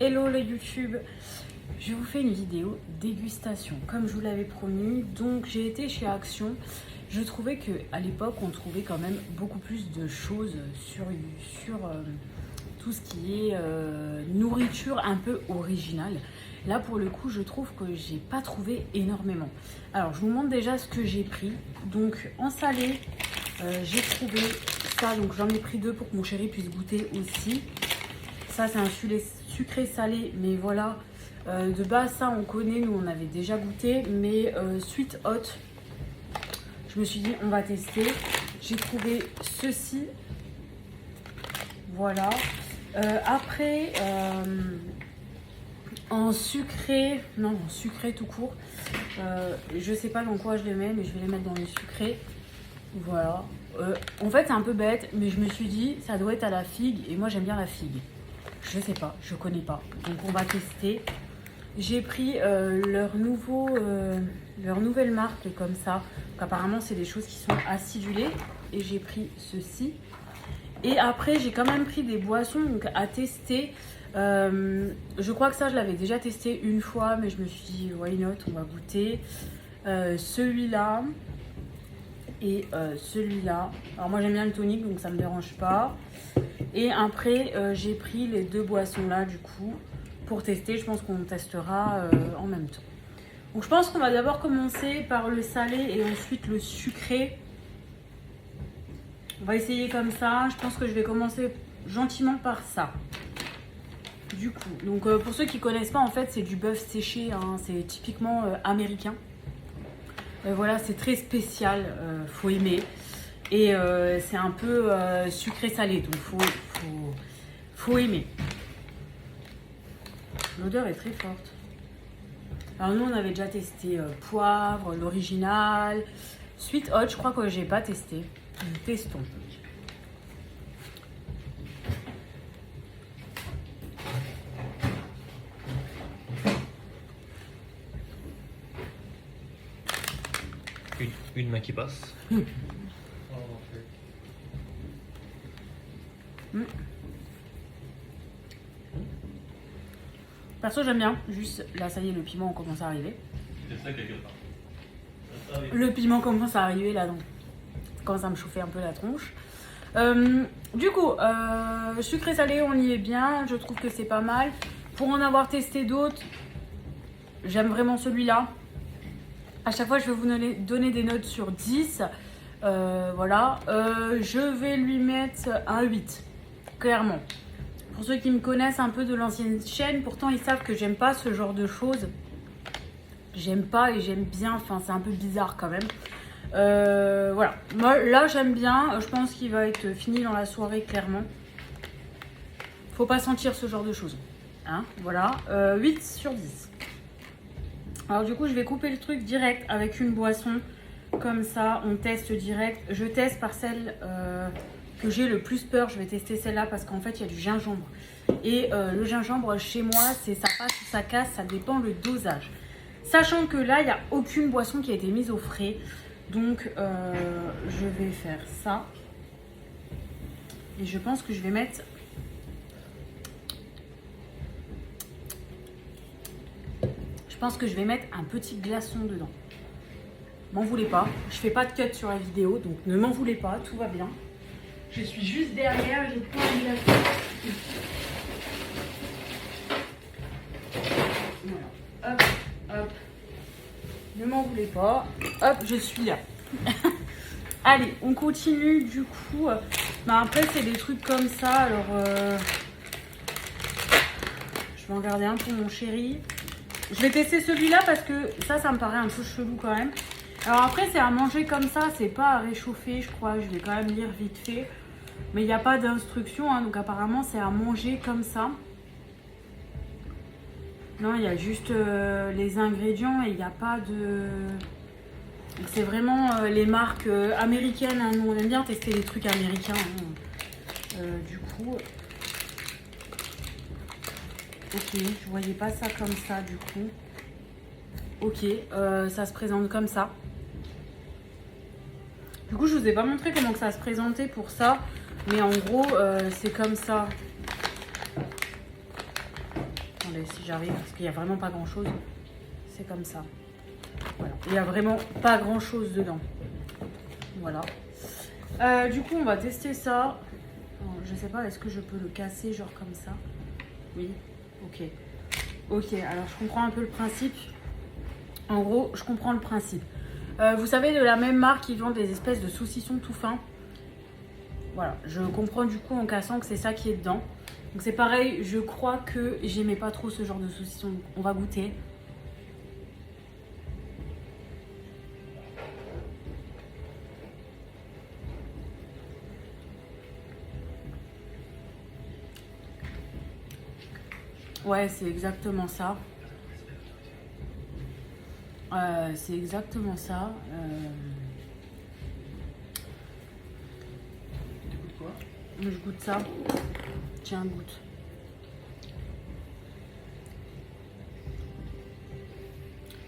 Hello le YouTube, je vous fais une vidéo dégustation comme je vous l'avais promis. Donc j'ai été chez Action. Je trouvais qu'à l'époque on trouvait quand même beaucoup plus de choses sur tout ce qui est nourriture un peu originale. Là pour le coup je trouve que j'ai pas trouvé énormément. Alors je vous montre déjà ce que j'ai pris. Donc en salé j'ai trouvé ça, donc j'en ai pris deux pour que mon chéri puisse goûter aussi. Ça c'est un sucré salé, mais voilà, de base ça on connaît, nous on avait déjà goûté, mais sweet hot, je me suis dit on va tester. J'ai trouvé ceci, voilà. Après en sucré, non en sucré tout court, je sais pas dans quoi je les mets, mais je vais les mettre dans les sucrés, voilà. En fait c'est un peu bête, mais je me suis dit ça doit être à la figue, et moi j'aime bien la figue. Je sais pas, je connais pas, donc on va tester. J'ai pris leur nouvelle marque comme ça. Donc, apparemment c'est des choses qui sont acidulées, et j'ai pris ceci. Et après j'ai quand même pris des boissons donc à tester. Je crois que ça je l'avais déjà testé une fois, mais je me suis dit why not, on va goûter. Celui-là et celui-là. Alors moi j'aime bien le tonic, donc ça me dérange pas. Et après j'ai pris les deux boissons là du coup pour tester. Je pense qu'on testera en même temps. Donc je pense qu'on va d'abord commencer par le salé et ensuite le sucré. On va essayer comme ça. Je pense que je vais commencer gentiment par ça. Du coup, donc pour ceux qui connaissent pas, en fait c'est du bœuf séché, hein. C'est typiquement américain. Voilà, c'est très spécial, faut aimer. Et c'est un peu sucré-salé, donc faut aimer. L'odeur est très forte. Alors nous, on avait déjà testé poivre, l'original. Sweet hot, je crois que j'ai pas testé. Nous testons. Une main qui passe. Perso j'aime bien, juste là ça y est le piment commence à arriver. C'est ça quelque part. Le piment commence à arriver là, donc ça commence à me chauffer un peu la tronche. Du coup, sucré salé on y est bien, je trouve que c'est pas mal. Pour en avoir testé d'autres, j'aime vraiment celui-là. À chaque fois je vais vous donner des notes sur 10. Voilà, je vais lui mettre un 8, clairement. Pour ceux qui me connaissent un peu de l'ancienne chaîne, pourtant ils savent que j'aime pas ce genre de choses. J'aime pas et j'aime bien, enfin c'est un peu bizarre quand même. Voilà, moi là j'aime bien, je pense qu'il va être fini dans la soirée clairement. Faut pas sentir ce genre de choses, hein, voilà, 8 sur 10. Alors du coup je vais couper le truc direct avec une boisson, comme ça on teste direct. Je teste par celle que j'ai le plus peur, je vais tester celle-là parce qu'en fait il y a du gingembre. Et le gingembre chez moi, c'est ça passe ou ça casse, ça dépend le dosage. Sachant que là, il n'y a aucune boisson qui a été mise au frais. Donc je vais faire ça. Et je pense que je vais mettre... Je pense que je vais mettre un petit glaçon dedans. M'en voulez pas, je fais pas de cut sur la vidéo, donc ne m'en voulez pas, tout va bien. Je suis juste derrière, j'ai plein de glaçons. Voilà, hop, hop. Ne m'en voulez pas. Hop, je suis là. Allez, on continue du coup. Bah, après, c'est des trucs comme ça. Alors, je vais en garder un pour mon chéri. Je vais tester celui-là parce que ça me paraît un peu chelou quand même. Alors après, c'est à manger comme ça. C'est pas à réchauffer, je crois. Je vais quand même lire vite fait. Mais il n'y a pas d'instruction, hein, donc apparemment, c'est à manger comme ça. Non, il y a juste les ingrédients et il n'y a pas de... C'est vraiment les marques américaines. Hein. Nous, on aime bien tester les trucs américains. Hein. Du coup... Ok, je voyais pas ça comme ça, du coup. Ok, ça se présente comme ça. Du coup, je vous ai pas montré comment que ça se présentait pour ça. Mais en gros, c'est comme ça. Attendez, si j'arrive, parce qu'il n'y a vraiment pas grand chose. C'est comme ça. Voilà. Il n'y a vraiment pas grand chose dedans. Voilà. Du coup, on va tester ça. Alors, je sais pas, est-ce que je peux le casser genre comme ça? Oui. Ok. Ok, alors je comprends un peu le principe. En gros, je comprends le principe. Vous savez, de la même marque, ils vendent des espèces de saucissons tout fins. Voilà, je comprends du coup en cassant que c'est ça qui est dedans. Donc c'est pareil, je crois que j'aimais pas trop ce genre de saucisson. On va goûter. Ouais, c'est exactement ça. C'est exactement ça. Tu goûtes quoi? Je goûte ça. Tiens, goûte.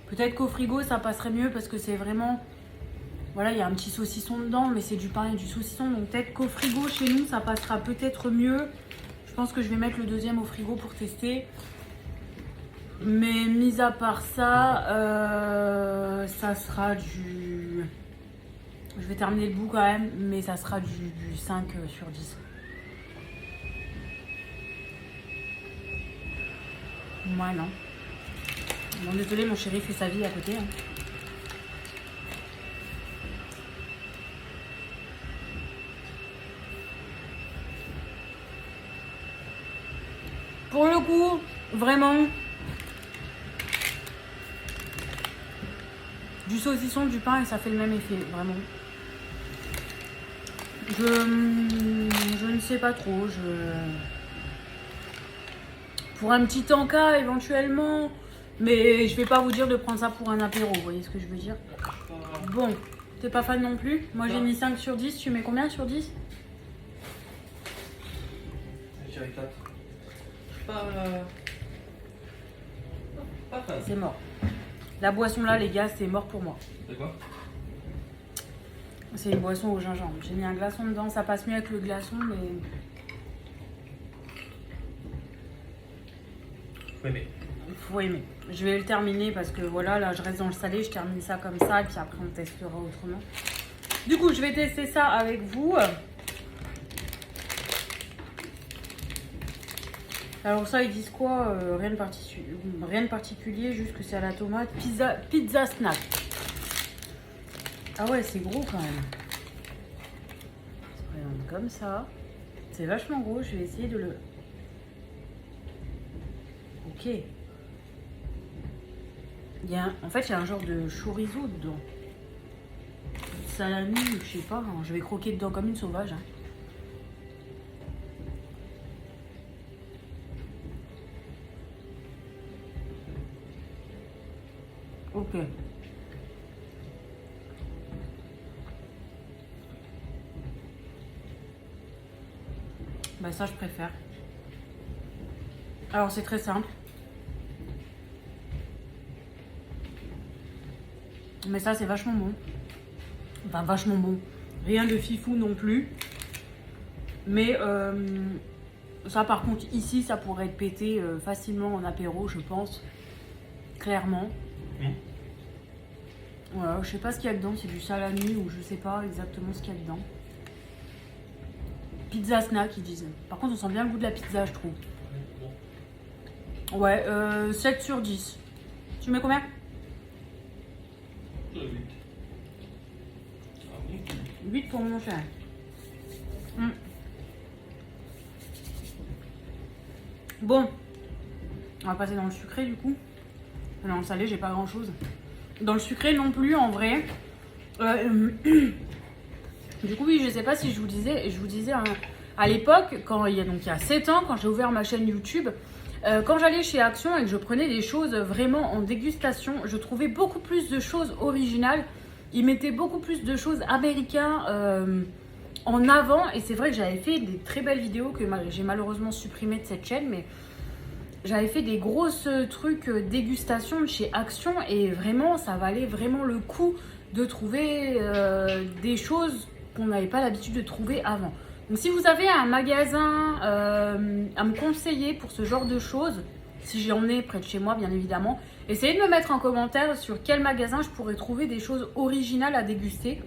Peut-être qu'au frigo, ça passerait mieux parce que c'est vraiment... Voilà, il y a un petit saucisson dedans, mais c'est du pain et du saucisson. Donc peut-être qu'au frigo, chez nous, ça passera peut-être mieux. Je pense que je vais mettre le deuxième au frigo pour tester. Mais mis à part ça, ça sera du... Je vais terminer le bout quand même, mais ça sera du 5 sur 10. Moi, non. Bon, désolé, mon chéri fait sa vie à côté. Hein. Pour le coup, vraiment, du saucisson, du pain et ça fait le même effet, vraiment. Je ne sais pas trop. Pour un petit encas éventuellement, mais je vais pas vous dire de prendre ça pour un apéro, vous voyez ce que je veux dire? Bon, t'es pas fan non plus? Moi j'ai mis 5 sur 10, tu mets combien sur 10? Je dirais 4. Je suis pas fan. C'est mort. La boisson là, les gars, c'est mort pour moi. C'est quoi? C'est une boisson au gingembre. J'ai mis un glaçon dedans, ça passe mieux avec le glaçon, mais... Faut aimer. Il faut aimer. Je vais le terminer parce que voilà, là je reste dans le salé, je termine ça comme ça et puis après on testera autrement. Du coup, je vais tester ça avec vous. Alors ça, ils disent quoi? Rien de particulier, juste que c'est à la tomate. Pizza snack. Ah ouais, c'est gros quand même. Ça se présente comme ça. C'est vachement gros, je vais essayer de le... Ok. En fait, il y a un genre de chorizo dedans. Salami, je sais pas. Hein. Je vais croquer dedans comme une sauvage. Hein. Ok. Bah ça, je préfère. Alors, c'est très simple. Mais ça, c'est vachement bon. Enfin, vachement bon. Rien de fifou non plus. Mais ça, par contre, ici, ça pourrait être pété facilement en apéro, je pense. Clairement. Voilà, je sais pas ce qu'il y a dedans. C'est du salami ou je sais pas exactement ce qu'il y a dedans. Pizza snack, ils disent. Par contre, on sent bien le goût de la pizza, je trouve. Ouais, 7 sur 10. Tu mets combien? 8. 8 pour mon cher. Bon, on va passer dans le sucré du coup. Dans le salé, j'ai pas grand chose. Dans le sucré non plus, en vrai. Du coup, oui, je sais pas si je vous disais hein, à l'époque, il y a 7 ans, quand j'ai ouvert ma chaîne YouTube, quand j'allais chez Action et que je prenais des choses vraiment en dégustation, je trouvais beaucoup plus de choses originales. Ils mettaient beaucoup plus de choses américaines en avant. Et c'est vrai que j'avais fait des très belles vidéos que j'ai malheureusement supprimées de cette chaîne. Mais j'avais fait des grosses trucs dégustation de chez Action. Et vraiment, ça valait vraiment le coup de trouver des choses qu'on n'avait pas l'habitude de trouver avant. Donc si vous avez un magasin à me conseiller pour ce genre de choses, si j'en ai près de chez moi, bien évidemment. Essayez de me mettre en commentaire sur quel magasin je pourrais trouver des choses originales à déguster.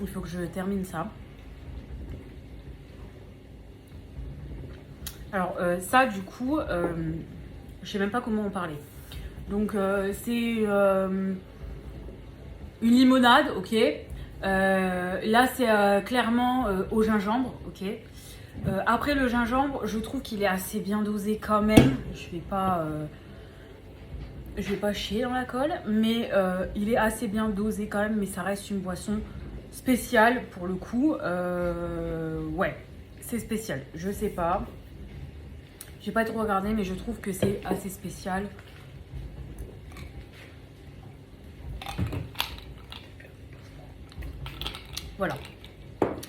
Il faut que je termine ça. Alors ça du coup, je sais même pas comment en parler. Donc c'est une limonade, ok. Là c'est clairement au gingembre, ok. Après le gingembre, je trouve qu'il est assez bien dosé quand même. Je vais pas chier dans la colle, mais il est assez bien dosé quand même. Mais ça reste une boisson spéciale pour le coup. Ouais, c'est spécial. Je sais pas. J'ai pas trop regardé, mais je trouve que c'est assez spécial. Voilà.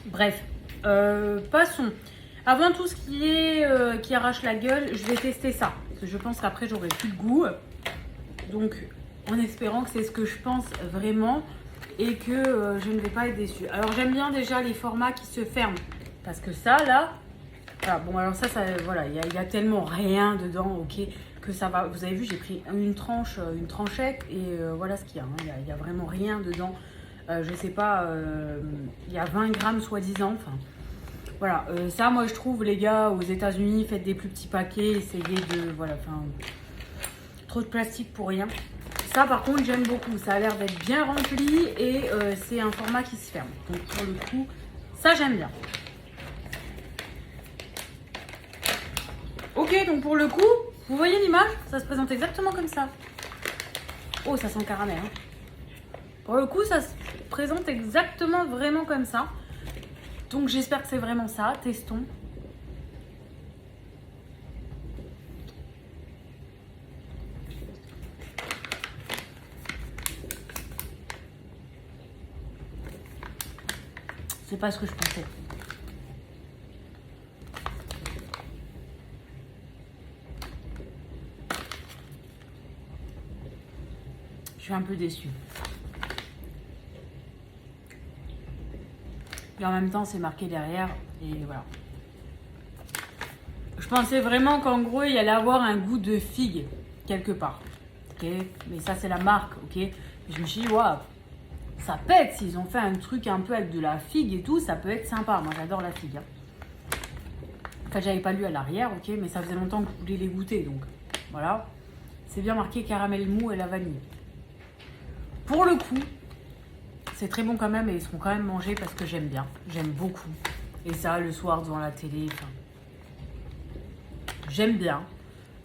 Bref, passons. Avant tout ce qui est qui arrache la gueule, je vais tester ça. Parce que je pense qu'après j'aurai plus de goût. Donc, en espérant que c'est ce que je pense vraiment et que je ne vais pas être déçue. Alors, j'aime bien déjà les formats qui se ferment. Parce que ça, là... Voilà, bon, alors ça voilà, il y a tellement rien dedans, ok, que ça va. Vous avez vu, j'ai pris une tranchette et voilà ce qu'il y a. Hein. Il y a vraiment rien dedans. Je sais pas, il y a 20 grammes soi-disant. Enfin, voilà, ça, moi, je trouve, les gars, aux États-Unis, faites des plus petits paquets, essayez de, voilà, enfin, trop de plastique pour rien. Ça, par contre, j'aime beaucoup. Ça a l'air d'être bien rempli et c'est un format qui se ferme. Donc, pour le coup, ça, j'aime bien. Ok, donc pour le coup, vous voyez l'image? Ça se présente exactement comme ça. Oh, ça sent caramel. Hein. Pour le coup, ça se présente exactement vraiment comme ça. Donc j'espère que c'est vraiment ça. Testons. C'est pas ce que je pensais. Je suis un peu déçue. Et en même temps, c'est marqué derrière. Et voilà. Je pensais vraiment qu'en gros, il y allait avoir un goût de figue quelque part. Ok. Mais ça, c'est la marque. Ok. Et je me suis dit, waouh, ça pète. S'ils ont fait un truc un peu avec de la figue et tout, ça peut être sympa. Moi, j'adore la figue. Hein. En fait, j'avais pas lu à l'arrière, ok. Mais ça faisait longtemps que je voulais les goûter. Donc, voilà. C'est bien marqué caramel mou et la vanille. Pour le coup, c'est très bon quand même et ils seront quand même mangés parce que j'aime bien. J'aime beaucoup. Et ça, le soir devant la télé, enfin, j'aime bien.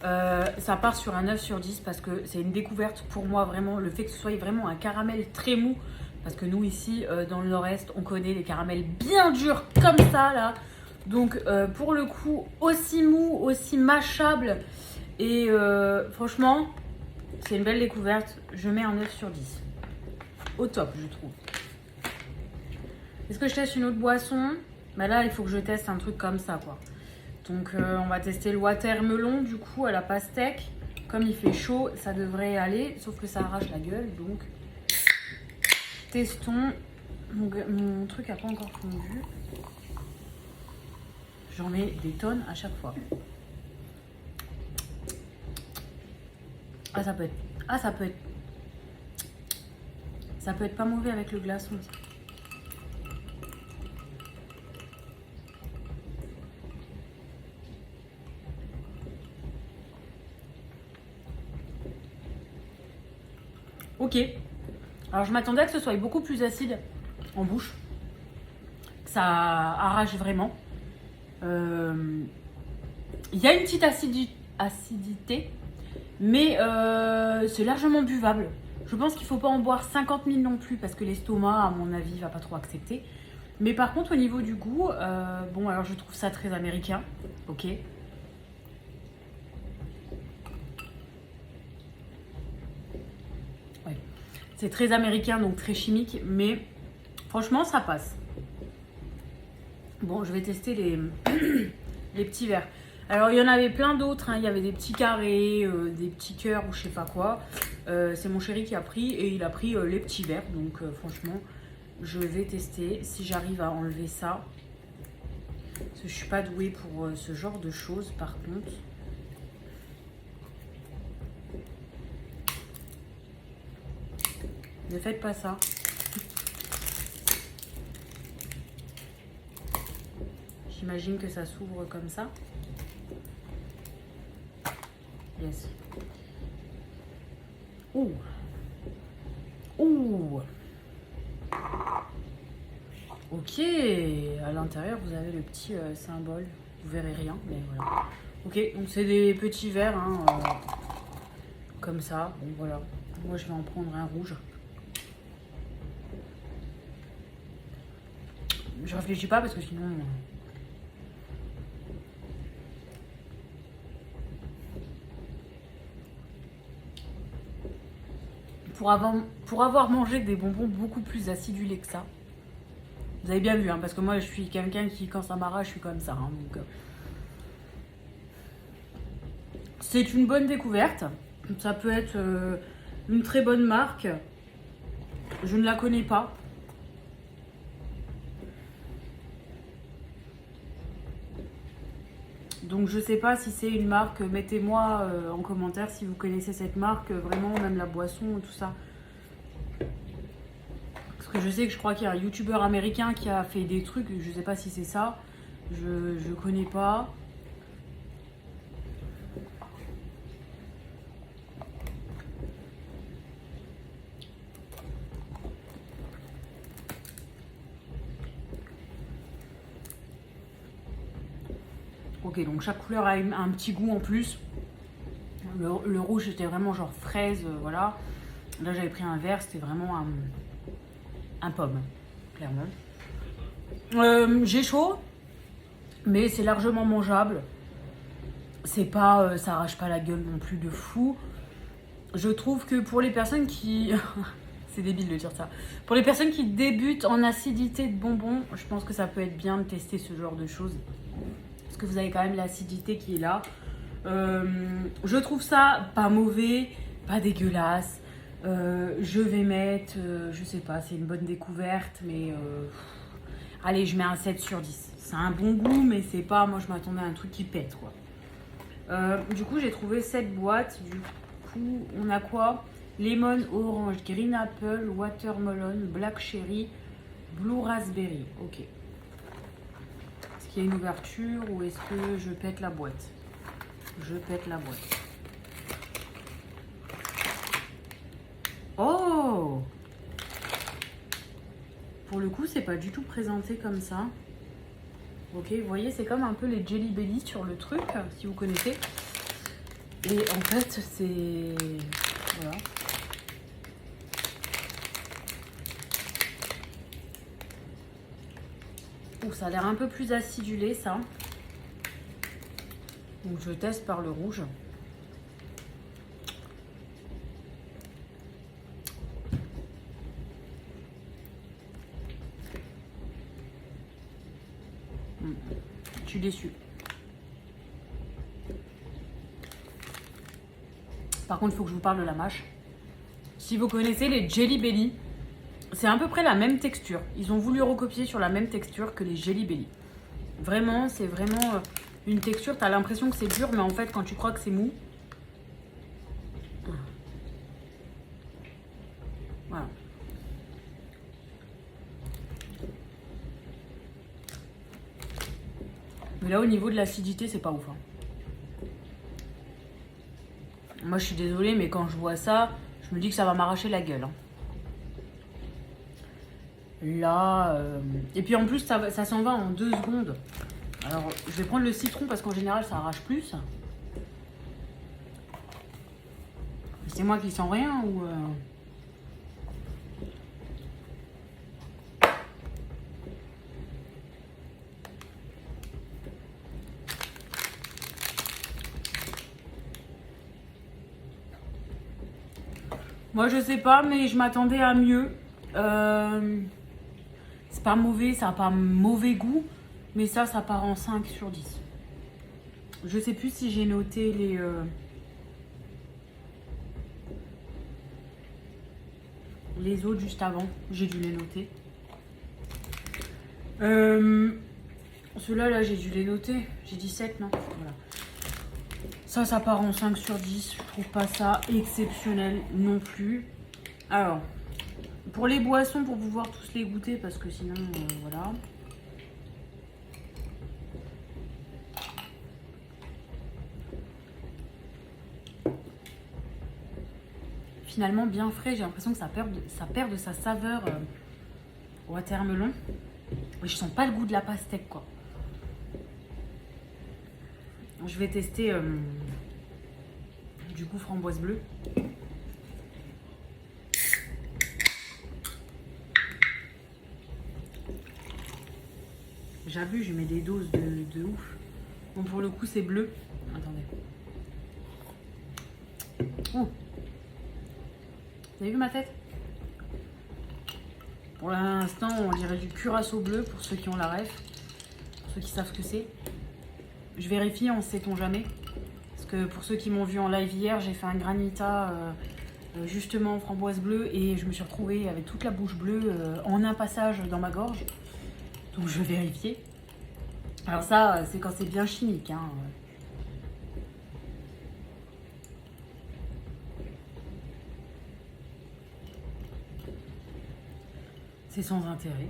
Ça part sur un 9 sur 10 parce que c'est une découverte pour moi vraiment. Le fait que ce soit vraiment un caramel très mou. Parce que nous ici, dans le nord-est, on connaît les caramels bien durs comme ça là. Donc pour le coup, aussi mou, aussi mâchable. Et franchement, c'est une belle découverte. Je mets un 9 sur 10. Au top, je trouve. Est-ce que je teste une autre boisson? Bah là, il faut que je teste un truc comme ça, quoi. Donc, on va tester le watermelon, du coup, à la pastèque. Comme il fait chaud, ça devrait aller, sauf que ça arrache la gueule, donc... Testons. Mon truc n'a pas encore fondu. J'en mets des tonnes à chaque fois. Ah, ça peut être... Ah, ça peut être... Ça peut être pas mauvais avec le glaçon. Ça. Ok. Alors je m'attendais à que ce soit beaucoup plus acide en bouche. Que ça arrache vraiment. Il y a une petite acidité. Mais c'est largement buvable. Je pense qu'il ne faut pas en boire 50 000 non plus parce que l'estomac, à mon avis, va pas trop accepter. Mais par contre, au niveau du goût, bon, alors je trouve ça très américain. Ok. Ouais. C'est très américain, donc très chimique. Mais franchement, ça passe. Bon, je vais tester les petits verres. Alors, il y en avait plein d'autres. Hein. Il y avait des petits carrés, des petits cœurs ou je sais pas quoi. C'est mon chéri qui a pris et il a pris les petits verres. Donc, franchement, je vais tester si j'arrive à enlever ça. Parce que je suis pas douée pour ce genre de choses par contre. Ne faites pas ça. J'imagine que ça s'ouvre comme ça. Yes. Ouh. Ouh. Ok. À l'intérieur, vous avez le petit symbole. Vous verrez rien, mais voilà. Ok, donc c'est des petits verres, hein, comme ça. Bon, voilà. Moi, je vais en prendre un rouge. Je réfléchis pas parce que sinon... Pour avoir mangé des bonbons beaucoup plus acidulés que ça, vous avez bien vu, hein, parce que moi je suis quelqu'un qui, quand ça m'arrache, je suis comme ça. Hein, donc, c'est une bonne découverte. Ça peut être une très bonne marque. Je ne la connais pas. Donc je sais pas si c'est une marque, mettez-moi en commentaire si vous connaissez cette marque, vraiment, même la boisson, tout ça. Parce que je sais que je crois qu'il y a un youtubeur américain qui a fait des trucs, je sais pas si c'est ça, je connais pas. Ok, donc chaque couleur a un petit goût en plus. Le rouge était vraiment genre fraise, voilà. Là j'avais pris un vert, c'était vraiment un pomme, clairement. J'ai chaud, mais c'est largement mangeable. C'est pas, ça arrache pas la gueule non plus de fou. Je trouve que pour les personnes qui... c'est débile de dire ça. Pour les personnes qui débutent en acidité de bonbons, je pense que ça peut être bien de tester ce genre de choses. Parce que vous avez quand même l'acidité qui est là. Je trouve ça pas mauvais, pas dégueulasse. Je vais mettre, je sais pas, c'est une bonne découverte, mais allez, je mets un 7 sur 10. C'est un bon goût, mais c'est pas, moi je m'attendais à un truc qui pète, quoi. Du coup, j'ai trouvé cette boîte. Du coup, on a quoi? Lemon, orange, green apple, watermelon, black cherry, blue raspberry. Ok. Est-ce qu'il y a une ouverture ou est-ce que je pète la boîte? Je pète la boîte. Oh! Pour le coup, c'est pas du tout présenté comme ça. Ok, vous voyez, c'est comme un peu les Jelly Belly sur le truc, si vous connaissez. Et en fait, c'est... Voilà. Ouh, ça a l'air un peu plus acidulé, ça. Donc je teste par le rouge. Je suis déçue. Par contre, il faut que je vous parle de la mâche. Si vous connaissez les Jelly Belly, c'est à peu près la même texture. Ils ont voulu recopier sur la même texture que les Jelly Belly. Vraiment, c'est vraiment une texture, tu as l'impression que c'est dur, mais en fait, quand tu crois que c'est mou. Voilà. Mais là, au niveau de l'acidité, c'est pas ouf. Hein. Moi, je suis désolée, mais quand je vois ça, je me dis que ça va m'arracher la gueule. Hein. Là, et puis en plus, ça s'en va en 2 secondes. Alors, je vais prendre le citron parce qu'en général, ça arrache plus. C'est moi qui sens rien ou... Moi, je sais pas, mais je m'attendais à mieux. C'est pas mauvais, ça n'a pas mauvais goût, mais ça part en 5 sur 10. Je sais plus si j'ai noté les autres juste avant. J'ai dû les noter. Ceux-là, là, j'ai dû les noter. J'ai dit 7, non? Voilà. Ça part en 5 sur 10. Je trouve pas ça exceptionnel non plus. Alors, pour les boissons, pour pouvoir tous les goûter, parce que sinon, voilà. Finalement, bien frais. J'ai l'impression que ça perd de sa saveur watermelon. Mais je sens pas le goût de la pastèque, quoi. Je vais tester du coup framboise bleue. J'abuse, je mets des doses de ouf. Bon, pour le coup, c'est bleu. Attendez. Oh. Vous avez vu ma tête? Pour l'instant, on dirait du curaçao bleu pour ceux qui ont la ref. Pour ceux qui savent ce que c'est. Je vérifie, on ne sait-on jamais. Parce que pour ceux qui m'ont vu en live hier, j'ai fait un granita justement en framboise bleue et je me suis retrouvée avec toute la bouche bleue en un passage dans ma gorge. Donc je vais vérifier. Alors ça, c'est quand c'est bien chimique. Hein. C'est sans intérêt.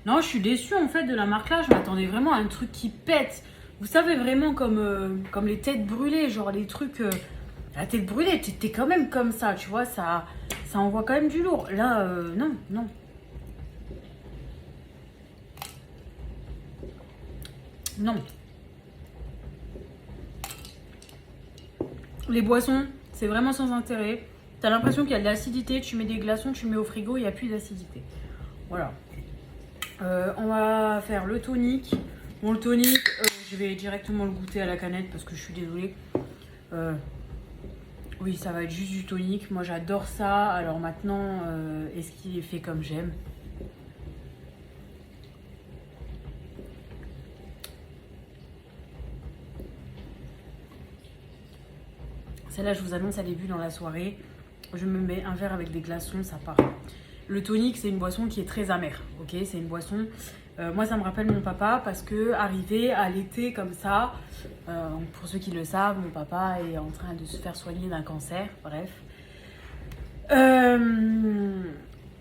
Non, je suis déçue en fait de la marque là. Je m'attendais vraiment à un truc qui pète. Vous savez, vraiment comme les têtes brûlées. Genre les trucs... la tête brûlée, t'es quand même comme ça, tu vois. Ça envoie quand même du lourd. Là, non, non. Non. Les boissons, c'est vraiment sans intérêt. T'as l'impression qu'il y a de l'acidité. Tu mets des glaçons, tu mets au frigo, il n'y a plus d'acidité. Voilà. On va faire le tonic. Bon, le tonic, je vais directement le goûter à la canette parce que je suis désolée. Oui, ça va être juste du tonic. Moi, j'adore ça. Alors maintenant, est-ce qu'il est fait comme j'aime? Celle-là, je vous annonce, elle est vue dans la soirée. Je me mets un verre avec des glaçons, ça part. Le tonic, c'est une boisson qui est très amère. Ok, c'est une boisson. Moi, ça me rappelle mon papa parce que arrivé à l'été comme ça, pour ceux qui le savent, mon papa est en train de se faire soigner d'un cancer. Bref.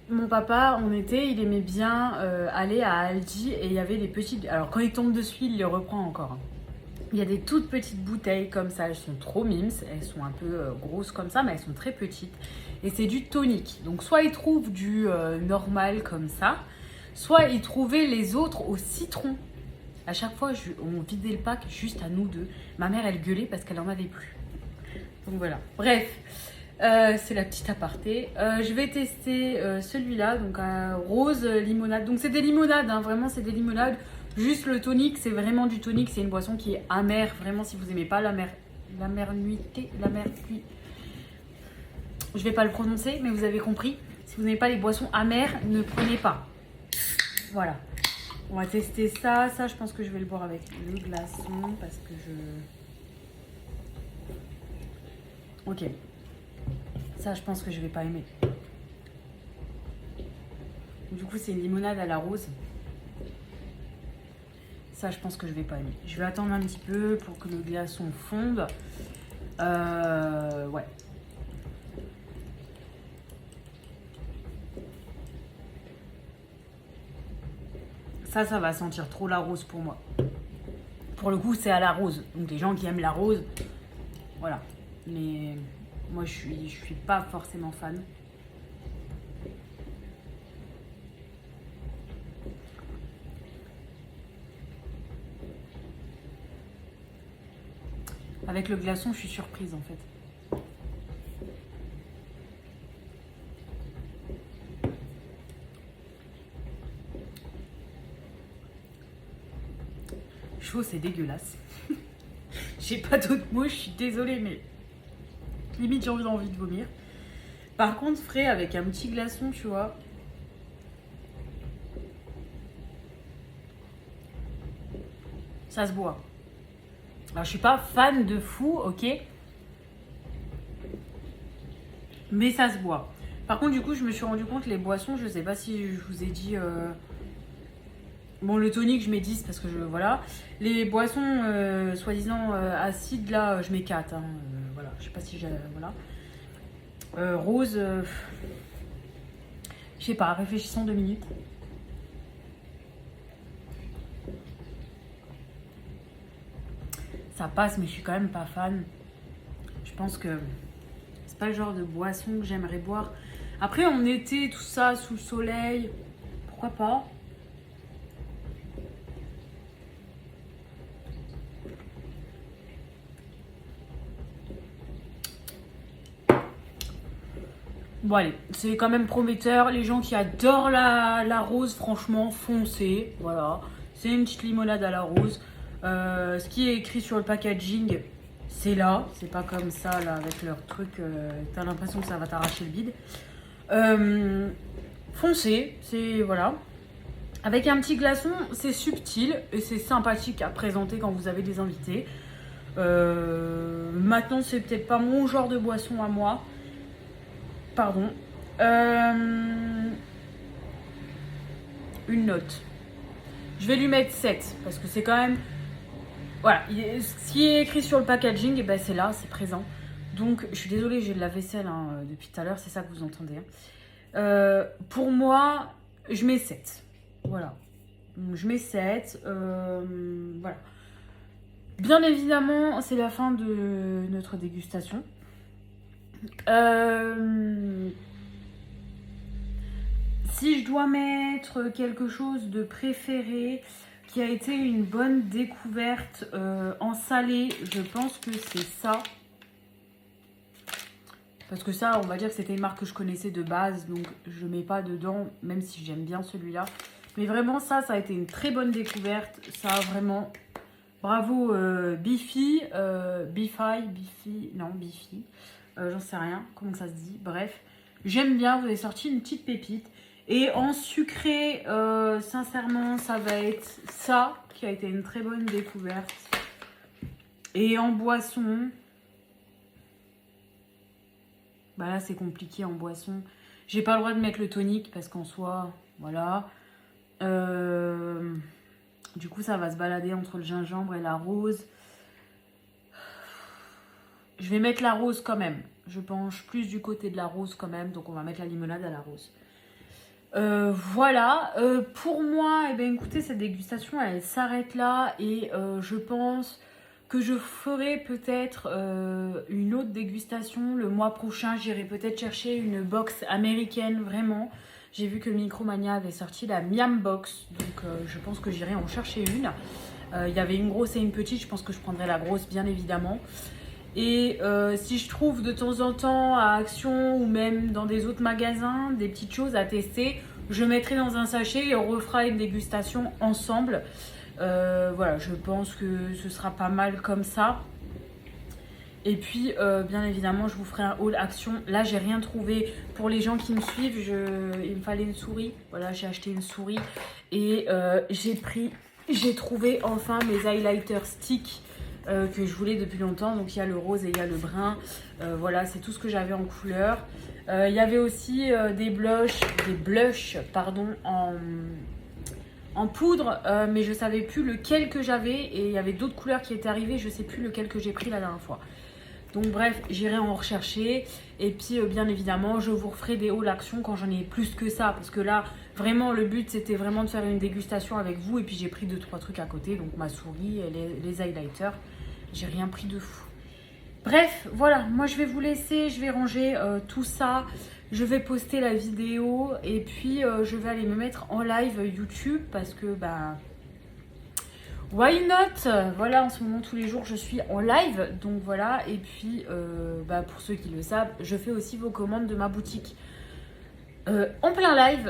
Mon papa, en été, il aimait bien aller à Aldi et il y avait des petites. Alors, quand il tombe dessus, il les reprend encore. Hein. Il y a des toutes petites bouteilles comme ça, elles sont trop mimes, elles sont un peu grosses comme ça, mais elles sont très petites. Et c'est du tonic. Donc soit ils trouvent du normal comme ça, soit ils trouvaient les autres au citron. À chaque fois, on vidait le pack juste à nous deux. Ma mère, elle gueulait parce qu'elle en avait plus. Donc voilà. Bref, c'est la petite aparté. Je vais tester celui-là, donc rose limonade. Donc c'est des limonades, hein, vraiment c'est des limonades. Juste le tonic, c'est vraiment du tonic. C'est une boisson qui est amère. Vraiment, si vous n'aimez pas l'amernuité, je vais pas le prononcer, mais vous avez compris. Si vous n'aimez pas les boissons amères, ne prenez pas. Voilà. On va tester ça. Ça, je pense que je vais le boire avec le glaçon parce que je... Ok. Ça, je pense que je vais pas aimer. Du coup, c'est une limonade à la rose. Ça, je pense que je vais pas aimer. Je vais attendre un petit peu pour que le glaçon fonde. Ouais. Ça va sentir trop la rose pour moi. Pour le coup, c'est à la rose. Donc, les gens qui aiment la rose, voilà. Mais moi, je suis pas forcément fan. Avec le glaçon, je suis surprise en fait. Chaud, c'est dégueulasse. J'ai pas d'autres mots, je suis désolée, mais limite j'ai envie de vomir. Par contre, frais avec un petit glaçon, tu vois. Ça se boit. Alors, je suis pas fan de fou, ok. Mais ça se boit. Par contre, du coup, je me suis rendu compte, les boissons, je sais pas si je vous ai dit Bon, le tonic, je mets 10 parce que voilà. Les boissons soi-disant acides, là, je mets 4. Hein. Voilà, je sais pas si j'ai. Voilà. Rose, je sais pas, réfléchissons 2 minutes. Ça passe, mais je suis quand même pas fan. Je pense que c'est pas le genre de boisson que j'aimerais boire. Après, en été, tout ça, sous le soleil, pourquoi pas? Bon allez, c'est quand même prometteur. Les gens qui adorent la rose, franchement, foncez. Voilà, c'est une petite limonade à la rose. Ce qui est écrit sur le packaging, c'est là. C'est pas comme ça, là, avec leur truc. T'as l'impression que ça va t'arracher le bide. Foncez, c'est... Voilà. Avec un petit glaçon, c'est subtil et c'est sympathique à présenter quand vous avez des invités. Maintenant, c'est peut-être pas mon genre de boisson à moi. Pardon. Une note. Je vais lui mettre 7 parce que c'est quand même... Voilà, ce qui est écrit sur le packaging, et ben c'est là, c'est présent. Donc, je suis désolée, j'ai de la vaisselle hein, depuis tout à l'heure, c'est ça que vous entendez. Hein. Pour moi, je mets 7. Voilà. Donc, je mets 7. Voilà. Bien évidemment, c'est la fin de notre dégustation. Si je dois mettre quelque chose de préféré qui a été une bonne découverte en salé, je pense que c'est ça. Parce que ça, on va dire que c'était une marque que je connaissais de base, donc je ne mets pas dedans, même si j'aime bien celui-là. Mais vraiment, ça a été une très bonne découverte. Ça a vraiment... Bravo Bifi, non Bifi, j'en sais rien, comment ça se dit, bref. J'aime bien, vous avez sorti une petite pépite. Et en sucré, sincèrement, ça va être ça qui a été une très bonne découverte. Et en boisson, bah là c'est compliqué en boisson. J'ai pas le droit de mettre le tonic parce qu'en soi, voilà. Du coup, ça va se balader entre le gingembre et la rose. Je vais mettre la rose quand même. Je penche plus du côté de la rose quand même. Donc, on va mettre la limonade à la rose. Voilà. Pour moi, eh bien, écoutez, cette dégustation, elle s'arrête là. Et je pense que je ferai peut-être une autre dégustation. Le mois prochain, j'irai peut-être chercher une box américaine, vraiment. J'ai vu que Micromania avait sorti la Miam Box, donc je pense que j'irai en chercher une. Il y avait une grosse et une petite, je pense que je prendrai la grosse bien évidemment. Et si je trouve de temps en temps à Action ou même dans des autres magasins des petites choses à tester, je mettrai dans un sachet et on refera une dégustation ensemble. Voilà, je pense que ce sera pas mal comme ça. Et puis, bien évidemment, je vous ferai un haul Action. Là, j'ai rien trouvé. Pour les gens qui me suivent, il me fallait une souris. Voilà, j'ai acheté une souris. Et j'ai trouvé enfin mes highlighters stick que je voulais depuis longtemps. Donc, il y a le rose et il y a le brun. Voilà, c'est tout ce que j'avais en couleur. Il y avait aussi des blushs, pardon, en poudre. Mais je ne savais plus lequel que j'avais. Et il y avait d'autres couleurs qui étaient arrivées. Je ne sais plus lequel que j'ai pris la dernière fois. Donc bref, j'irai en rechercher. Et puis bien évidemment, je vous referai des hauls Action quand j'en ai plus que ça. Parce que là, vraiment, le but, c'était vraiment de faire une dégustation avec vous. Et puis j'ai pris 2-3 trucs à côté. Donc ma souris et les highlighters. J'ai rien pris de fou. Bref, voilà. Moi, je vais vous laisser. Je vais ranger tout ça. Je vais poster la vidéo. Et puis, je vais aller me mettre en live YouTube. Parce que, bah... why not? Voilà, en ce moment, tous les jours, je suis en live. Donc voilà, et puis, bah, pour ceux qui le savent, je fais aussi vos commandes de ma boutique en plein live.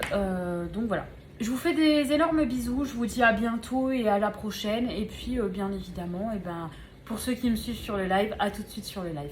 Donc voilà, je vous fais des énormes bisous. Je vous dis à bientôt et à la prochaine. Et puis, bien évidemment, et ben, pour ceux qui me suivent sur le live, à tout de suite sur le live.